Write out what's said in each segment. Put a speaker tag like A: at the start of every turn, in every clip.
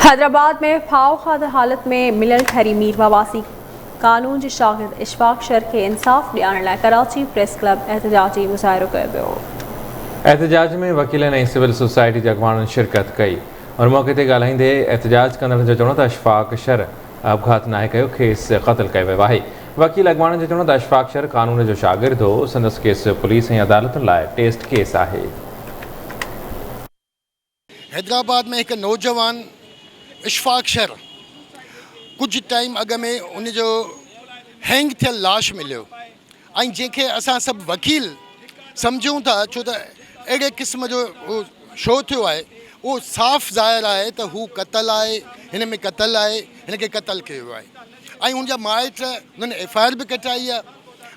A: हैदराबाद में फावखाद हालत में मिलल ठहरी मीर वासी कानून जे शागिर्द इशफाक शर के इंसाफ़ ॾियारण लाइ कराची प्रेस क्लब एहतजाजी मुज़ाहिरो कयो वियो।
B: एहतजाज में वकीलनि ऐं सिविल सोसाइटी जा अॻवाननि शिरकत कई और मौक़े ते ॻाल्हाईंदे एहतजाज कंदड़ जो चवणो त इशफाक शर अपघात नाहे कयो, खेसि क़त्ल कयो वियो आहे। वकील अॻवाननि जो चवणो त इशफाक शर कानून जो शागिर्द हो, संदसि केस पुलिस ऐं अदालतुनि लाइ टेस्ट केस आहे।
C: हैदराबाद में एक नौजवान इशफाक शर कुछ टाइम अॻ में उन जो हैंग थियल लाश मिलियो ऐं जंहिंखे असां सभु वकील सम्झूं था, छो त अहिड़े क़िस्म जो उहो शो थियो आहे, उहो साफ़ ज़ाहिर आहे त हू क़तल आहे, हिन में क़तल आहे, हिन खे क़तल कयो आहे ऐं हुनजा माइट हुननि FIR बि कटाई आहे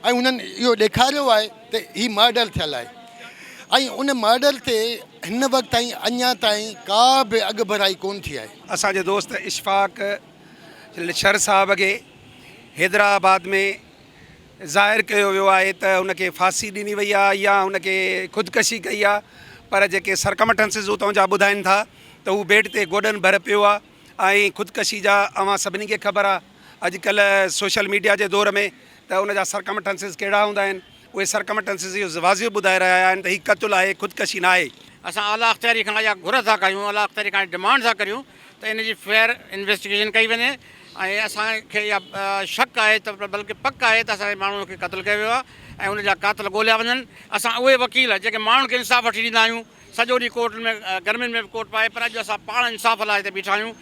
C: ऐं हुननि इहो ॾेखारियो आहे त हीउ मर्डर थियल आहे ऐं उन मर्डर ते हिन वक़्त ताईं अञा ताईं का बि अॻु भराई कोन थी आहे।
D: असांजे दोस्त इशफाक शर साहब खे हैदराबाद में ज़ाहिर कयो वियो आहे त हुनखे फांसी ॾिनी वई आहे या हुनखे ख़ुदकशी कई आहे, पर जेके सरकमटेंसिस उतां जा ॿुधाइनि था त हू बेड ते गोॾनि भर पियो आहे ऐं ख़ुदकशी जा अवां सभिनी खे ख़बर आहे अॼुकल्ह सोशल मीडिया जे दौर में त उनजा सरकमटेंसिस कहिड़ा हूंदा आहिनि। उहे सरकमटेंसिस इहो वाज़िब ॿुधाए रहिया आहिनि त हीउ क़तलु आहे, ख़ुदकशी न आहे।
E: असां आला अख़्तियारी खां या घुर था कयूं, आला अख़्तियारी खां डिमांड था करियूं त इन जी फेयर इन्वेस्टिगेशन कई वञे ऐं असांखे इहा शक आहे त बल्कि पक आहे त असांजे माण्हूअ खे क़तलु कयो वियो आहे ऐं उनजा क़ातिल ॻोल्हिया वञनि। असां उहे वकील जेके माण्हुनि खे इंसाफ़ वठी ॾींदा आहियूं, सॼो ॾींहुं कोर्ट में गर्मियुनि में बि कोर्ट पाए, पर अॼु असां पाण इंसाफ़ लाइ हिते बीठा आहियूं।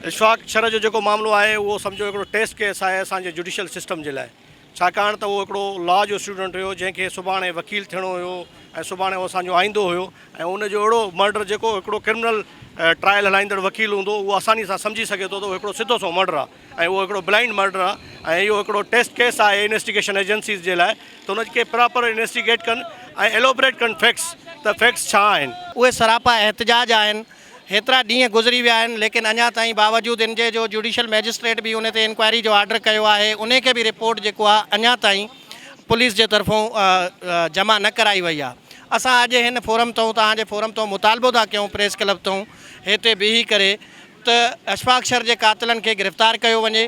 F: इशफाक शर जो जेको मामिलो आहे उहो सम्झो हिकिड़ो टेस्ट केस आहे असांजे जुडिशल सिस्टम जे लाइ, छाकाणि त उहो हिकिड़ो लॉ जो स्टूडेंट हुयो जंहिंखे सुभाणे वकील थियणो हुयो ऐं सुभाणे उहो असांजो आईंदो हुयो ऐं उनजो अहिड़ो मर्डर जेको हिकिड़ो क्रिमिनल ट्रायल हलाईंदड़ वकील हूंदो उहो आसानी सां सम्झी सघे थो त उहो हिकिड़ो सिधो सो मर्डर आहे ऐं उहो हिकिड़ो ब्लाइंड मर्डर आहे ऐं इहो हिकिड़ो टेस्ट केस आहे इन्वेस्टिगेशन एजेंसीज़ जे लाइ, त उनखे प्रॉपर इन्वेस्टिगेट कनि ऐं एलोबरेट कनि फैक्ट्स, त फैक्ट्स छा आहिनि।
G: उहे सरापा एहतजाज आहिनि, हेतिरा ॾींहं गुज़री विया आहिनि, लेकिन अञा ताईं बावजूदि इन जो जुडिशल मैजिस्ट्रेट बि उन ते इंक्वायरी जो ऑर्डर कयो आहे, उन खे बि रिपोर्ट जेको आहे अञा ताईं पुलिस जे तरफ़ों जमा न कराई वई आहे। असां अॼु हिन फोरम तां तव्हांजे फोरम तां मुतालबो था कयूं प्रेस क्लब तां हिते बीही करे त इशफाक शर जे क़ातिलनि खे गिरफ़्तार कयो वञे।